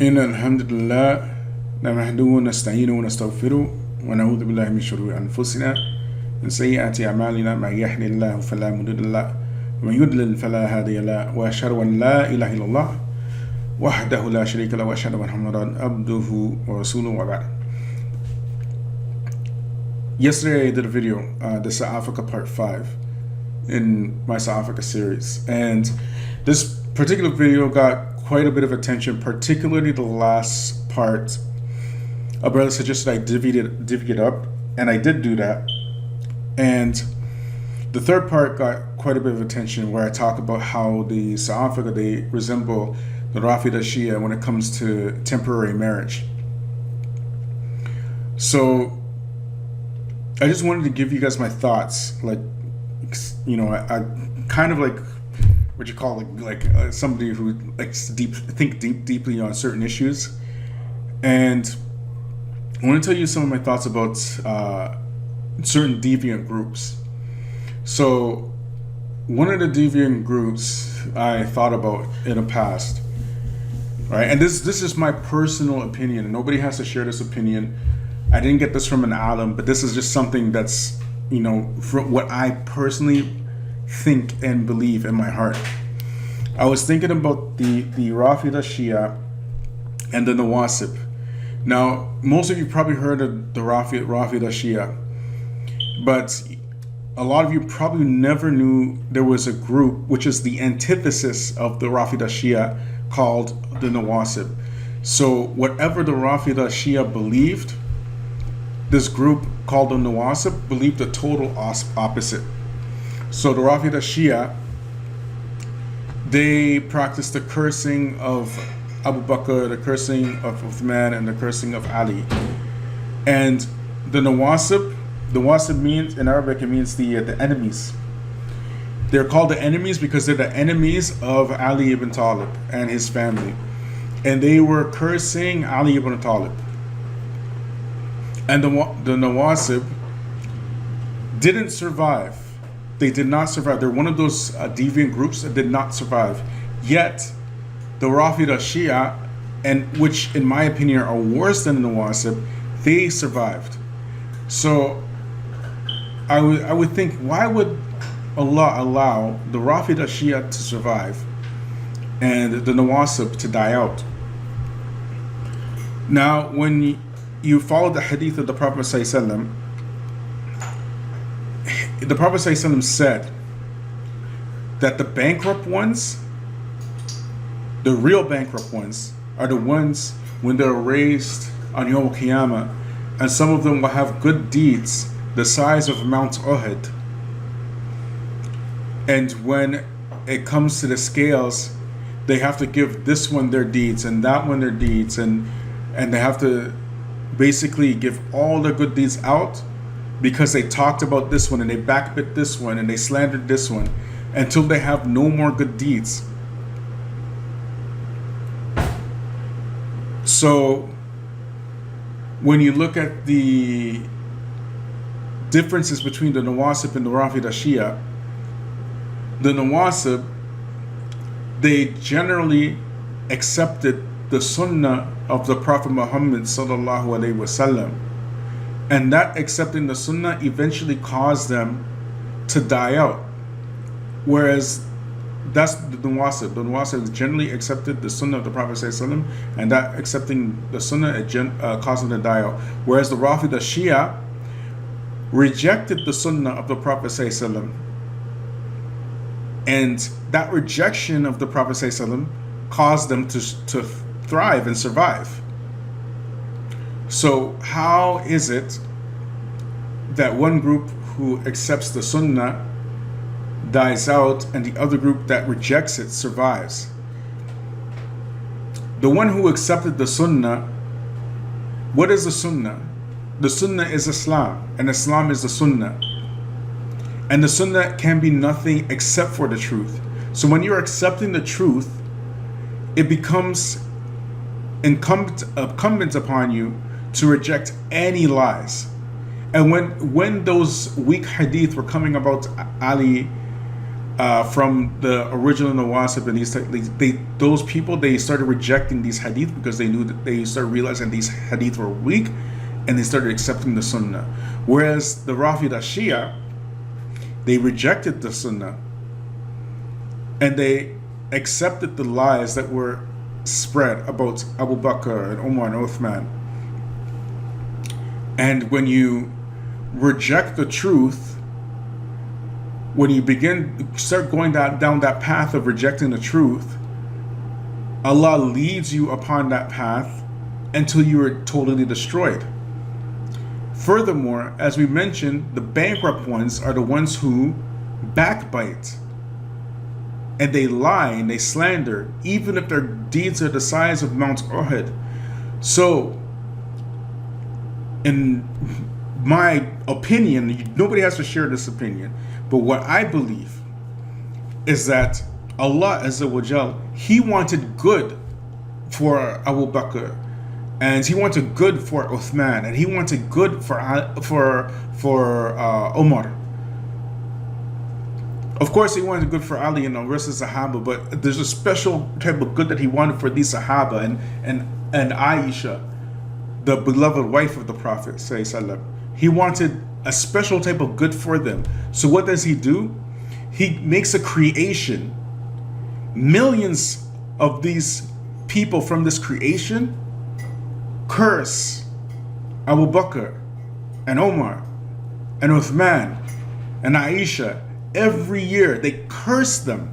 إن الحمد لله نحمده ونستعينه ونستغفره ونعوذ بالله من شرور أنفسنا من سيئات أعمالنا من يهده الله فلا مضل له ومن يضلل فلا هادي له وأشهد أن لا إله إلا الله وحده لا شريك له وأشهد أن محمدا عبده ورسوله وبعد. Yesterday I did a video, the South Africa Part 5 in my South Africa series, and this particular video got quite a bit of attention, particularly the last part. A brother suggested I divvy it up, and I did do that. And the third part got quite a bit of attention, where I talk about how the South Africa, they resemble the Rafida Shia when it comes to temporary marriage. So I just wanted to give you guys my thoughts, like, you know, I kind of like what you call somebody who likes to think deeply on certain issues, and I want to tell you some of my thoughts about certain deviant groups. So one of the deviant groups I thought about in the past, right? And this is my personal opinion, and nobody has to share this opinion. I didn't get this from an alim, but this is just something that's, you know, from what I personally think and believe in my heart. I was thinking about the Rafida Shia and the Nawasib. Now, most of you probably heard of the Rafida Shia, but a lot of you probably never knew there was a group which is the antithesis of the Rafida Shia called the Nawasib. So whatever the Rafida Shia believed, this group called the Nawasib believed the total opposite. So the Rafida Shia, they practiced the cursing of Abu Bakr, the cursing of Uthman, and the cursing of Ali. And the Nawasib means, in Arabic, it means the enemies. They're called the enemies because they're the enemies of Ali ibn Talib and his family. And they were cursing Ali ibn Talib. And the Nawasib didn't survive. They did not survive. They're one of those deviant groups that did not survive. Yet, the Rafida Shia, and which in my opinion are worse than the Nawasib, they survived. So I would think, why would Allah allow the Rafida Shia to survive and the Nawasib to die out? Now, when you follow the hadith of the Prophet ﷺ, the Prophet ﷺ said that the bankrupt ones, the real bankrupt ones, are the ones when they're raised on Yom Qiyamah, and some of them will have good deeds the size of Mount Uhud. And when it comes to the scales, they have to give this one their deeds and that one their deeds, and they have to basically give all their good deeds out because they talked about this one and they backbit this one and they slandered this one until they have no more good deeds. So when you look at the differences between the Nawasib and the Rafida Shia, the Nawasib, they generally accepted the Sunnah of the Prophet Muhammad sallallahu alaihi wasallam, and that accepting the Sunnah eventually caused them to die out. Whereas that's the Nawasib. The Nawasib generally accepted the Sunnah of the Prophet sallallahu alaihi wasallam, and that accepting the Sunnah caused them to die out. Whereas the Rafida Shia rejected the Sunnah of the Prophet sallallahu alaihi wasallam, and that rejection of the Prophet sallallahu alaihi wasallam caused them to thrive and survive. So how is it that one group who accepts the Sunnah dies out and the other group that rejects it survives? The one who accepted the Sunnah, what is the Sunnah? The Sunnah is Islam, and Islam is the Sunnah. And the Sunnah can be nothing except for the truth. So when you're accepting the truth, it becomes incumbent upon you to reject any lies. And when those weak hadith were coming about Ali from the original Nawasib and those people, they started rejecting these hadith because they knew that they started realizing these hadith were weak, and they started accepting the Sunnah. Whereas the Rafida Shia, they rejected the Sunnah and they accepted the lies that were spread about Abu Bakr and Umar and Uthman. And when you reject the truth, when you start going down that path of rejecting the truth, Allah leads you upon that path until you are totally destroyed. Furthermore, as we mentioned, the bankrupt ones are the ones who backbite and they lie and they slander, even if their deeds are the size of Mount Uhud. So, in my opinion, nobody has to share this opinion, but what I believe is that Allah Azza wa Jal, He wanted good for Abu Bakr, and He wanted good for Uthman, and He wanted good for Umar. Of course, He wanted good for Ali and the rest of the Sahaba, but there's a special type of good that He wanted for these Sahaba and Aisha, the beloved wife of the Prophet ﷺ. He wanted a special type of good for them. So what does He do? He makes a creation. Millions of these people from this creation curse Abu Bakr and Omar and Uthman and Aisha every year. They curse them.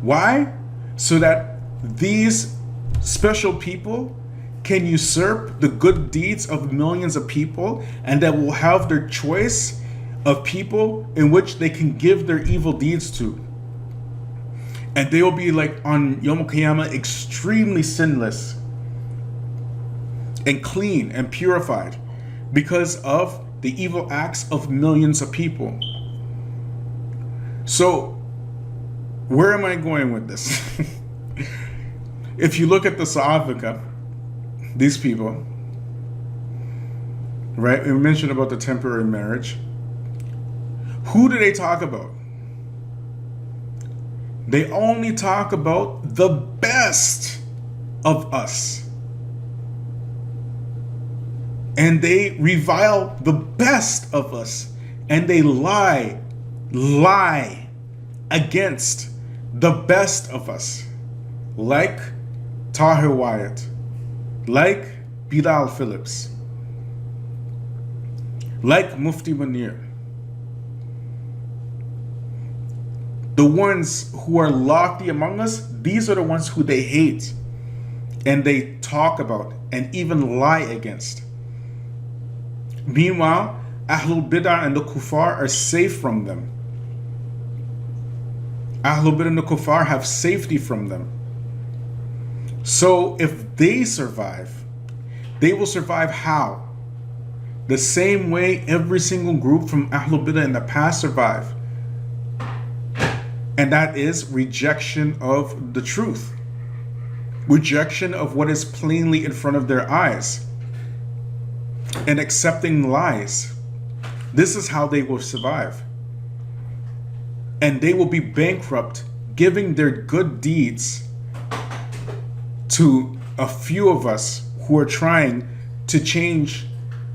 Why? So that these special people can usurp the good deeds of millions of people, and that will have their choice of people in which they can give their evil deeds to. And they will be like on Yom Qiyamah extremely sinless and clean and purified because of the evil acts of millions of people. So, where am I going with this? If you look at the Sa'afika, these people, right? We mentioned about the temporary marriage. Who do they talk about? They only talk about the best of us. And they revile the best of us. And they lie against the best of us. Like Tahir Wyatt. Like Bilal Phillips. Like Mufti Munir. The ones who are lofty among us, these are the ones who they hate and they talk about and even lie against. Meanwhile, Ahlul Bid'ah and the Kuffar are safe from them. Ahlul Bid'ah and the Kuffar have safety from them. So if they survive, they will survive how? The same way every single group from Ahlul Bid'ah in the past survived. And that is rejection of the truth. Rejection of what is plainly in front of their eyes. And accepting lies. This is how they will survive. And they will be bankrupt, giving their good deeds to a few of us who are trying to change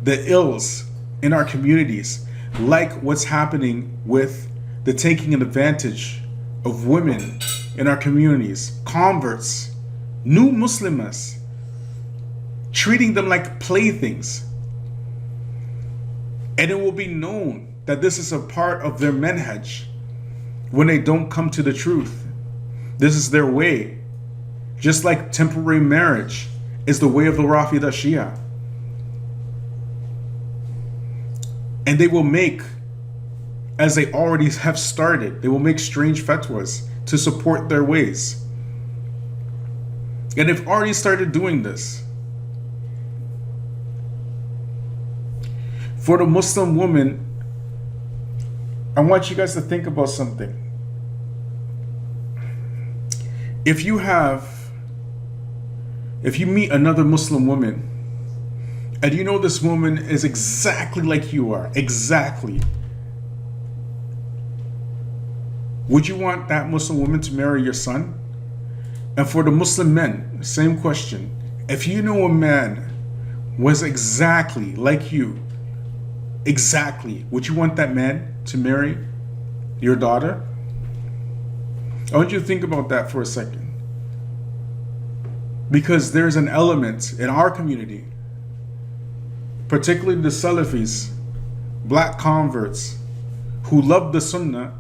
the ills in our communities, like what's happening with the taking advantage of women in our communities, converts, new Muslims, treating them like playthings. And it will be known that this is a part of their manhaj when they don't come to the truth. This is their way. Just like temporary marriage is the way of the Rafida Shia. And they will make, as they already have started, they will make strange fatwas to support their ways. And they've already started doing this. For the Muslim woman, I want you guys to think about something. If you meet another Muslim woman, and you know this woman is exactly like you are, exactly. Would you want that Muslim woman to marry your son? And for the Muslim men, same question. If you know a man was exactly like you, exactly, would you want that man to marry your daughter? I want you to think about that for a second. Because there's an element in our community, particularly the Salafis, black converts, who love the Sunnah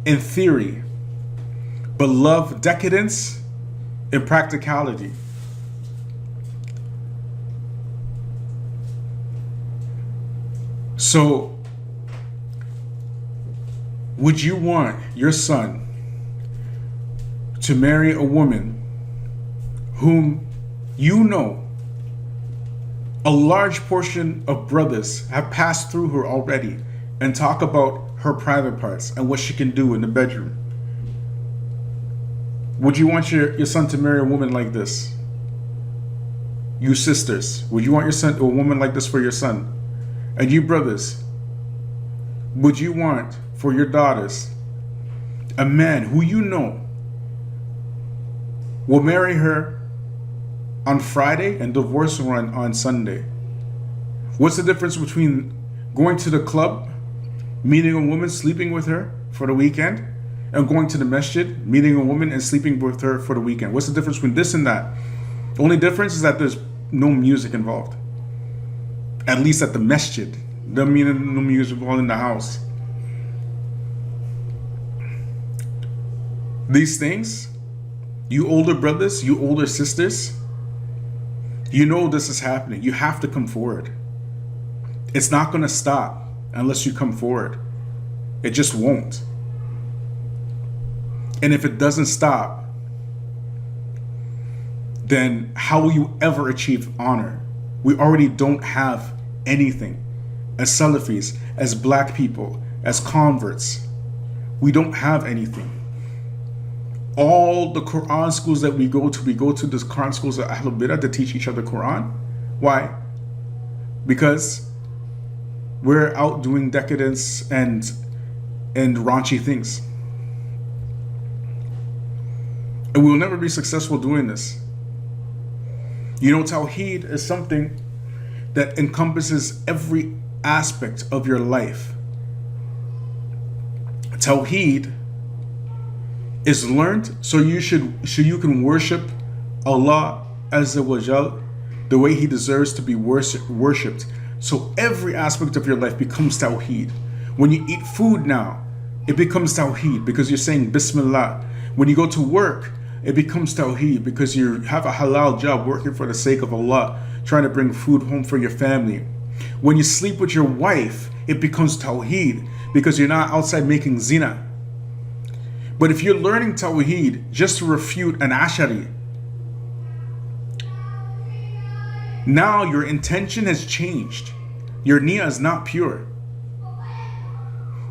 in theory, but love decadence in practicality. So, would you want your son to marry a woman whom you know a large portion of brothers have passed through her already and talk about her private parts and what she can do in the bedroom? Would you want your son to marry a woman like this? You sisters, would you want your son, a woman like this for your son? And you brothers, would you want for your daughters a man who you know will marry her on Friday and divorce her on Sunday? What's the difference between going to the club, meeting a woman, sleeping with her for the weekend, and going to the masjid, meeting a woman and sleeping with her for the weekend? What's the difference between this and that? The only difference is that there's no music involved. At least at the masjid. Doesn't mean no music involved in the house. These things, you older brothers, you older sisters, you know this is happening. You have to come forward. It's not going to stop unless you come forward. It just won't. And if it doesn't stop, then how will you ever achieve honor? We already don't have anything. As Salafis, as black people, as converts, we don't have anything. All the Quran schools that we go to the Quran schools of Ahlul Bidah to teach each other Quran. Why? Because we're out doing decadence and raunchy things. And we will never be successful doing this. You know, Tawheed is something that encompasses every aspect of your life. Tawheed is learned so you can worship Allah Azza wa Jal the way He deserves to be worshipped. So every aspect of your life becomes Tawheed. When you eat food now, it becomes Tawheed because you're saying Bismillah. When you go to work, it becomes Tawheed because you have a halal job working for the sake of Allah, trying to bring food home for your family. When you sleep with your wife, it becomes Tawheed because you're not outside making zina. But if you're learning Tawheed just to refute an Ash'ari, now your intention has changed. Your niyyah is not pure.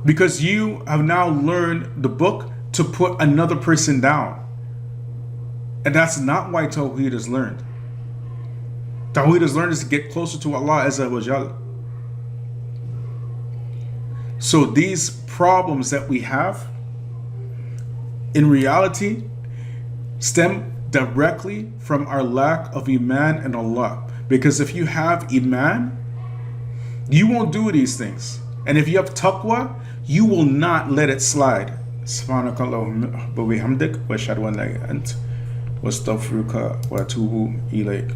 Because you have now learned the book to put another person down. And that's not why Tawheed is learned. Tawheed is learned is to get closer to Allah Azza wa Jal. So these problems that we have, in reality, stem directly from our lack of Iman in Allah. Because if you have Iman, you won't do these things. And if you have Taqwa, you will not let it slide. Subhanakallahumma wa bihamdik wa ashhadu an la ilaha illa anta wa astaghfiruka wa atubu ilayk.